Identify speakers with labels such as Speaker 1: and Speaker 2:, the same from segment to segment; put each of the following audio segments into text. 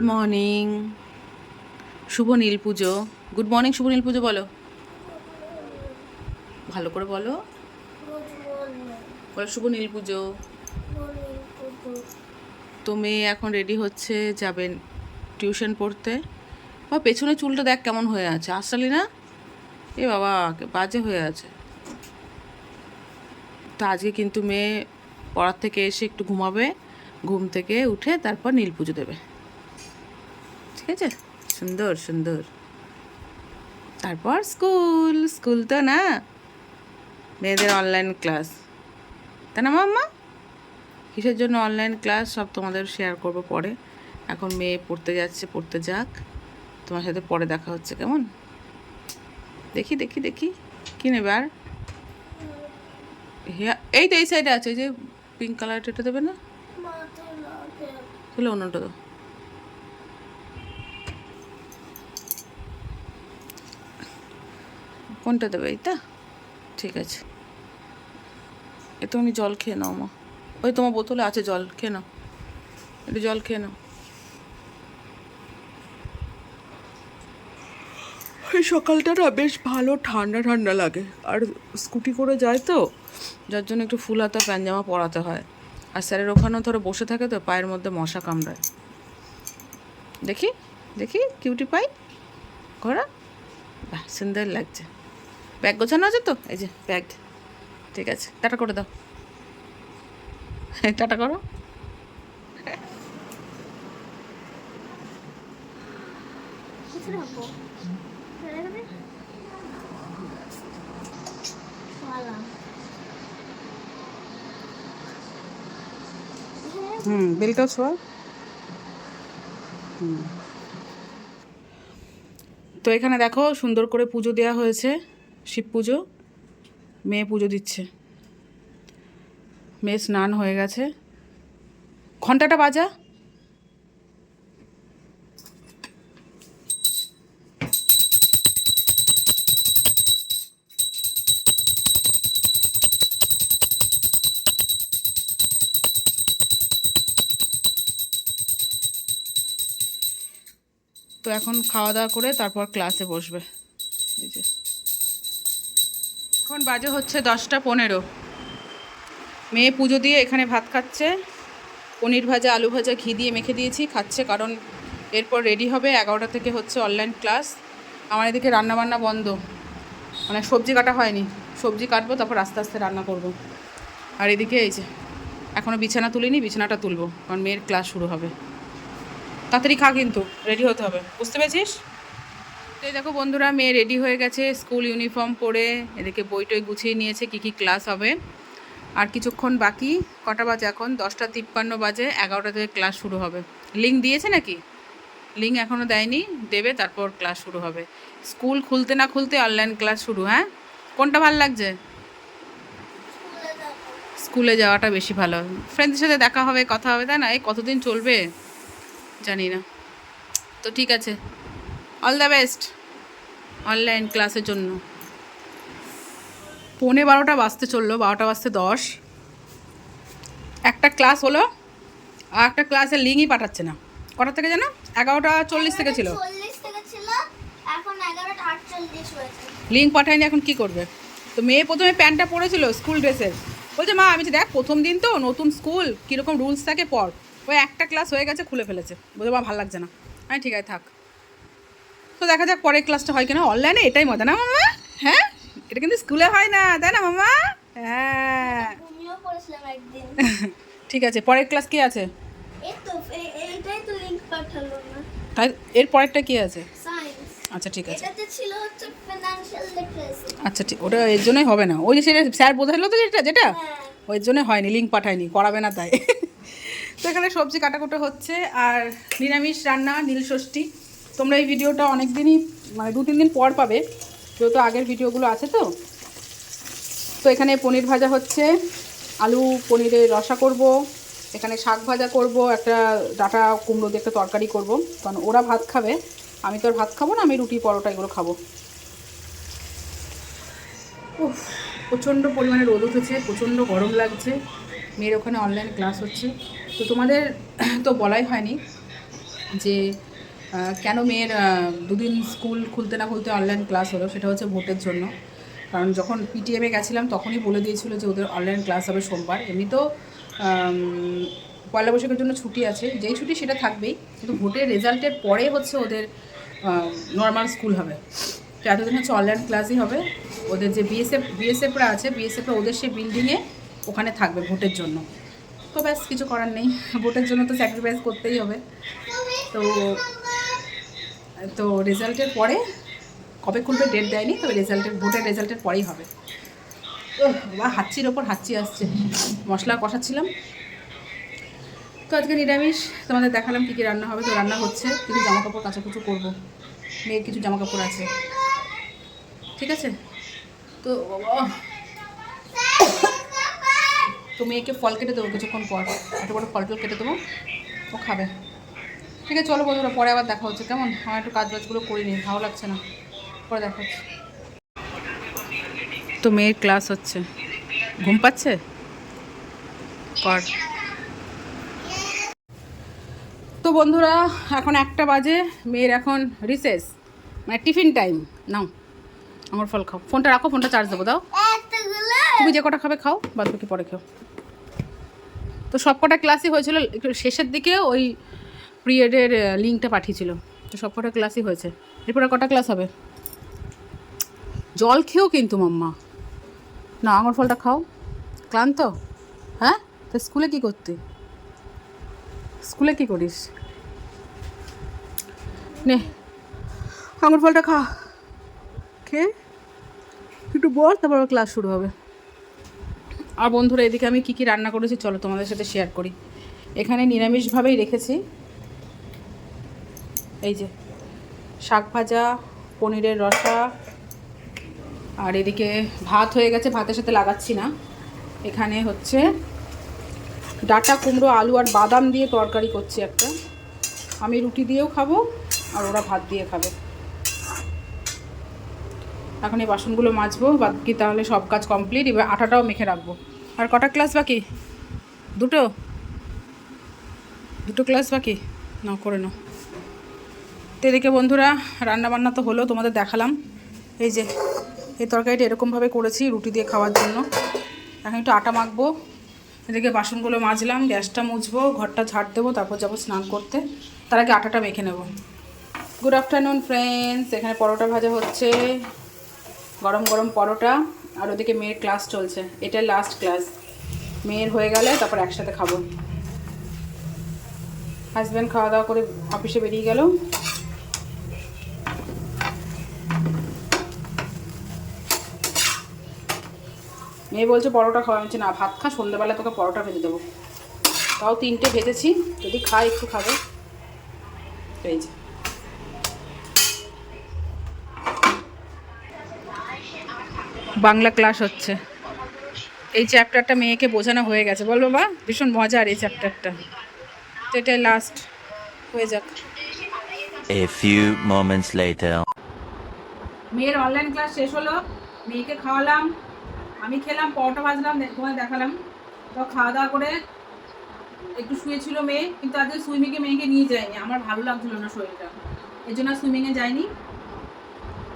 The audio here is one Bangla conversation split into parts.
Speaker 1: মর্নিং, শুভ নীল পুজো। গুড মর্নিং, শুভ নীল পুজো বলো, ভালো করে বলো। বলো শুভ নীল পুজো। তো মেয়ে এখন রেডি হচ্ছে, যাবেন টিউশন পড়তে। বা পেছনে চুলটা দেখ কেমন হয়ে আছে, আসলি না? এ বাবা, বাজে হয়ে আছে। তো আজকে কিন্তু মেয়ে পড়ার থেকে এসে একটু ঘুমাবে, ঘুম থেকে উঠে তারপর নীল পুজো দেবে। ঠিক আছে, সুন্দর সুন্দর। তারপর স্কুল, স্কুল তো না, মেয়েদের অনলাইন ক্লাস, তাই না মাম্মা? কিসের জন্য অনলাইন ক্লাস সব তোমাদের শেয়ার করবো পরে। এখন মেয়ে পড়তে যাচ্ছে, পড়তে যাক, তোমার সাথে পরে দেখা হচ্ছে। কেমন? দেখি দেখি দেখি কী নেবে আর? হ্যাঁ, এই তো এই সাইডে আছে, এই যে পিঙ্ক কালারটা, এটা দেবে না? তাহলে অন্যটা দাও। কোনটা দেবে? এইটা? ঠিক আছে। এ তুমি জল খেয়ে নাও মা, ওই তোমার বোতলে আছে জল, খেয়ে নাও, একটু জল খেয়ে নাও। ওই সকালটা না বেশ ভালো ঠান্ডা ঠান্ডা লাগে, আর স্কুটি করে যায় তো, যার জন্য একটু ফুল হাতা প্যান্ট পরাতে হয়। আর স্যারের ওখানেও ধরো বসে থাকে তো, পায়ের মধ্যে মশা কামড়ায়। দেখি দেখি কিউটি পাই ঘোরা, বাহ সুন্দর লাগছে। ব্যাগ গোছানো আছে তো, এই যে ব্যাগ। ঠিক আছে, টাটা করে দাও, টাটা করো। বেলটাও ছোঁয়া। তো এখানে দেখো সুন্দর করে পুজো দেওয়া হয়েছে, শিব পুজো। মেয়ে পুজো দিচ্ছে, মেয়ে স্নান হয়ে গেছে। ঘন্টাটা বাজা। তো এখন খাওয়া দাওয়া করে তারপর ক্লাসে বসবে। এই যে এখন বাজে হচ্ছে 10টা 15। মেয়ে পুজো দিয়ে এখানে ভাত খাচ্ছে, পনির ভাজা আলু ভাজা ঘি দিয়ে মেখে দিয়েছি, খাচ্ছে। কারণ এরপর রেডি হবে, 11টা থেকে হচ্ছে অনলাইন ক্লাস। আমার এদিকে রান্নাবান্না বন্ধ, মানে সবজি কাটা হয়নি, সবজি কাটবো তারপর আস্তে আস্তে রান্না করব। আর এদিকে এই যে এখনও বিছানা তুলিনি, বিছানাটা তুলবো, কারণ মেয়ের ক্লাস শুরু হবে। তাড়াতাড়ি খা, কিন্তু রেডি হতে হবে, বুঝতে পেরেছিস? তো এই দেখো বন্ধুরা, মেয়ে রেডি হয়ে গেছে স্কুল ইউনিফর্ম পরে, এদিকে বইটই গুছিয়ে নিয়েছে, কী কী ক্লাস হবে। আর কিছুক্ষণ বাকি, কটা বাজে এখন? 10টা 53 বাজে, 11টা থেকে ক্লাস শুরু হবে। লিঙ্ক দিয়েছে নাকি? লিঙ্ক এখনও দেয়নি, দেবে তারপর ক্লাস শুরু হবে। স্কুল খুলতে না খুলতে অনলাইন ক্লাস শুরু। হ্যাঁ, কোনটা ভালো লাগছে? স্কুলে যাওয়াটা বেশি ভালো, ফ্রেন্ডদের সাথে দেখা হবে, কথা হবে, তাই না? এই কতদিন চলবে জানি না। তো ঠিক আছে, অল দ্য বেস্ট অনলাইন ক্লাসের জন্য। 11:15 বাজতে চললো, 12টা বাজতে 10। একটা ক্লাস হলো, আর একটা ক্লাসের লিঙ্কই পাঠাচ্ছে না। কটা থেকে যেন? 11টা 40 থেকে ছিল, লিঙ্ক পাঠায়নি। এখন কি করবে? তো মেয়ে প্রথমে প্যান্টটা পরেছিল স্কুল ড্রেসের, বলছে মা, আমি দেখ প্রথম দিন তো, নতুন স্কুল, কীরকম রুলস থাকে পর। ওই একটা ক্লাস হয়ে গেছে, খুলে ফেলেছে, বলছে মা ভালো লাগছে না। হ্যাঁ ঠিক আছে থাক। তো দেখা যাক পরের ক্লাসটা হয় কিনা। অনলাইনে এটাই মজা না মামা? হ্যাঁ, এটা কিন্তু স্কুলে হয় না, তাই না মামা? হ্যাঁ ঠিক আছে, পরের ক্লাস কি আছে? তাই এর পরেরটা কি আছে? আচ্ছা ঠিক আছে, আচ্ছা ঠিক, ওটা এর জন্যই হবে না। ওই যে সেটা স্যার বোঝালো তো, যেটা যেটা ওই জন্য হয়নি, লিঙ্ক পাঠায়নি, করাবে না তাই। তো এখানে সবজি কাটাকুটো হচ্ছে, আর নিরামিষ রান্না, নীলষষ্ঠী। তোমরা এই ভিডিওটা অনেক দিনই, মানে 2-3 দিন পর পাবে, যেহেতু আগের ভিডিওগুলো আছে। তো তো এখানে পনির ভাজা হচ্ছে, আলু পনিরের রসা করব, এখানে শাক ভাজা করব, একটা ডাঁটা কুমড়ো দিয়ে একটা তরকারি করব, কারণ ওরা ভাত খাবে, আমি তো আর ভাত খাবো না, আমি রুটি পরোটা এগুলো খাবো। উফ, প্রচণ্ড পরিমাণে রোদ উঠেছে, প্রচণ্ড গরম লাগছে। মেয়ের ওখানে অনলাইন ক্লাস হচ্ছে। তো তোমাদের তো বলাই হয়নি, যে কেন মেয়ের দুদিন স্কুল খুলতে না খুলতে অনলাইন ক্লাস হলো, সেটা হচ্ছে ভোটের জন্য। কারণ যখন পিটিএমে গেছিলাম তখনই বলে দিয়েছিল যে ওদের অনলাইন ক্লাস হবে সোমবার। এমনি তো পয়লা বৈশাখের জন্য ছুটি আছে, যেই ছুটি সেটা থাকবেই, কিন্তু ভোটের রেজাল্টের পরে হচ্ছে ওদের নর্মাল স্কুল হবে। তো এতদিন হচ্ছে অনলাইন ক্লাসই হবে। ওদের যে বিএসএফরা আছে, বিএসএফরা ওদের সে বিল্ডিংয়ে ওখানে থাকবে ভোটের জন্য। তো ব্যাস কিছু করার নেই, ভোটের জন্য তো স্যাক্রিফাইস করতেই হবে। তো তো রেজাল্টের পরে কবে খুলবে ডেট দেয়নি, তবে ভোটের রেজাল্টের পরেই হবে। বা হাঁচির ওপর হাঁচি আসছে, মশলা কষাচ্ছিলাম। তো আজকে নিরামিষ, তোমাদের দেখালাম কী কী রান্না হবে। তো রান্না হচ্ছে, কিছু জামাকাপড় কাচাকুচু করবো, মেয়ের কিছু জামাকাপড় আছে, ঠিক আছে। তো তো মেয়েকে ফল কেটে দেবো কিছুক্ষণ পর, একটা বড় ফল টল কেটে দেবো, ও খাবে। ঠিক আছে, চলো বন্ধুরা, পরে আবার দেখা হচ্ছে, কেমন? আমার একটু কাজ বাজগুলো করে নিই, ভালো লাগছে না, পরে দেখা হচ্ছে। তো মেয়ের ক্লাস হচ্ছে, ঘুম পাচ্ছে কর। তো বন্ধুরা, এখন 1টা বাজে, মেয়ের এখন রিসেস, মানে টিফিন টাইম। নাও আমার ফল খাও, ফোনটা রাখো, ফোনটা চার্জ দেবো, দাও। তুমি যে কটা খাবে খাও, বাদ বাকি পরে খাও। তো সব কটা ক্লাসই হয়েছিল, একটু শেষের দিকে ওই পিরিয়ডের লিঙ্কটা পাঠিয়েছিল, তো সব কটা ক্লাসই হয়েছে। এরপরে কটা ক্লাস হবে? জল খেয়েও কিন্তু মাম্মা, না আঙুর ফলটা খাও। ক্লান্ত? হ্যাঁ, তো স্কুলে কী করতে, স্কুলে কী করিস? নে আঙুর ফলটা খা, খেয়ে একটু বল, তারপর ক্লাস শুরু হবে। আর বন্ধুরা, এদিকে আমি কী কী রান্না করেছি চলো তোমাদের সাথে শেয়ার করি। এখানে নিরামিষভাবেই রেখেছি, এই যে শাক ভাজা, পনিরের রসা, আর এদিকে ভাত হয়ে গেছে, ভাতের সাথে লাগাচ্ছি না। এখানে হচ্ছে ডাঁটা কুমড়ো, আলু আর বাদাম দিয়ে তরকারি করছি একটা, আমি রুটি দিয়েও খাবো আর ওরা ভাত দিয়ে খাবে। এখন এই বাসনগুলো মাজবো, বাকি তাহলে সব কাজ কমপ্লিট। এবার আটাটাও মেখে রাখবো। আর কটা ক্লাস বাকি? দুটো ক্লাস বাকি, নাও করে নাও। তো এদিকে বন্ধুরা, রান্নাবান্না তো হলো, তোমাদের দেখালাম। এই যে এই তরকারিটা এরকমভাবে করেছি রুটি দিয়ে খাওয়ার জন্য। এখন একটু আটা মাখবো, এদিকে বাসনগুলো মাজলাম, গ্যাসটা মুছবো, ঘরটা ঝাড় দেবো, তারপর যাবো স্নান করতে। তার আগে আটাটা মেখে নেব। গুড আফটারনুন ফ্রেন্ডস, এখানে পরোটা ভাজা হচ্ছে, গরম গরম পরোটা। আর ওদিকে মেয়ের ক্লাস চলছে, এটা লাস্ট ক্লাস, মেয়ের হয়ে গেলে তারপর একসাথে খাবো। হাজব্যান্ড খাওয়া দাওয়া করে অফিসে বেরিয়ে গেল। মেয়ে বলছে পরোটা খাওয়া, হচ্ছে না ভাত খা, সন্ধ্যেবেলা তোকে পরোটা ভেজে দেবো। তাও 3টে ভেজেছি, যদি খায় একটু খাবে। এই যে বাংলা ক্লাস হচ্ছে, এই চ্যাপ্টারটা মেয়েকে বোঝানো হয়ে গেছে, বল বাবা, ভীষণ মজার এই চ্যাপ্টারটা। তো এটাই লাস্ট, হয়ে যাক।
Speaker 2: A few moments later.
Speaker 1: মেয়ের অনলাইন ক্লাস শেষ হলো, মেয়েকে খাওয়ালাম, আমি খেলাম, পরোটা ভাজলাম, তোমায় দেখালাম। তো খাওয়া দাওয়া করে একটু শুয়েছিল মেয়ে, কিন্তু আজকে সুইমিংয়ে মেয়েকে নিয়ে যায়নি, আমার ভালো লাগছিল না শরীরটা, এই জন্য সুইমিংয়ে যায়নি।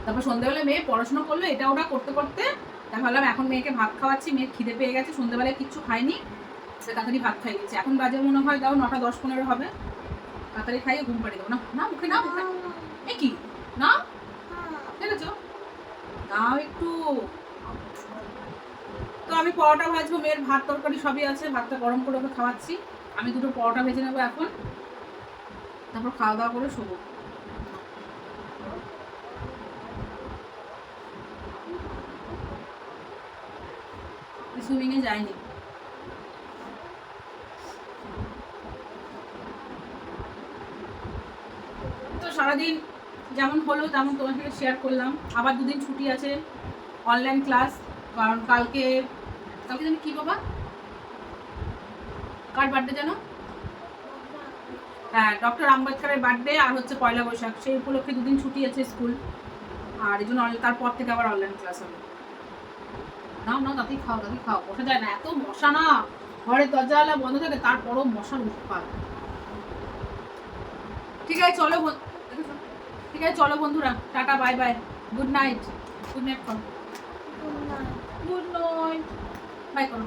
Speaker 1: তারপর সন্ধ্যাবেলা মেয়ে পড়াশোনা করলো, এটা ওটা করতে করতে তাই ভাবলাম এখন মেয়েকে ভাত খাওয়াচ্ছি, মেয়ের খিদে পেয়ে গেছে, সন্ধ্যাবেলায় কিচ্ছু খাইনি, তাড়াতাড়ি ভাত খাই গেছে। এখন বাজে মনে হয় দাও 9টা 10-15 হবে, তাড়াতাড়ি খাইয়ে ঘুম পাড়িয়ে দেবো। না না মুখে না, মুখে এ কি না, দেখেছ, নাও একটু। তো আমি পরোটা ভাজবো, মেয়ের ভাত তরকারি সবই আছে, ভাতটা গরম করে ওকে খাওয়াচ্ছি। আমি 2টো পরোটা ভেজে নেবো এখন, তারপর খাওয়া দাওয়া করে শোবো। সুইমিংয়ে যায়নি। তো সারাদিন যেমন হলো তেমন তোমার সাথে শেয়ার করলাম। আবার 2 দিন ছুটি আছে অনলাইন ক্লাস, কারণ কালকে জানি কি বাবা, কার বার্থডে জানো? হ্যাঁ, ডক্টর আম্বেদকরের বার্থডে, আর হচ্ছে পয়লা বৈশাখ, সেই উপলক্ষে 2 দিন ছুটি আছে স্কুল, আর এই জন্য তারপর থেকে আবার অনলাইন ক্লাস হবে। নাও নাও, তাতেই খাও, তাতেই খাও, বসা যায় না, এত মশা না, ঘরের দরজাওয়ালা বন্ধ থাকে তারপরও মশার উৎপাত। ঠিক আছে চলো ঠিক আছে চলো বন্ধুরা, tata bye bye, good night, good night করো, গুড নাইট, বাই করো।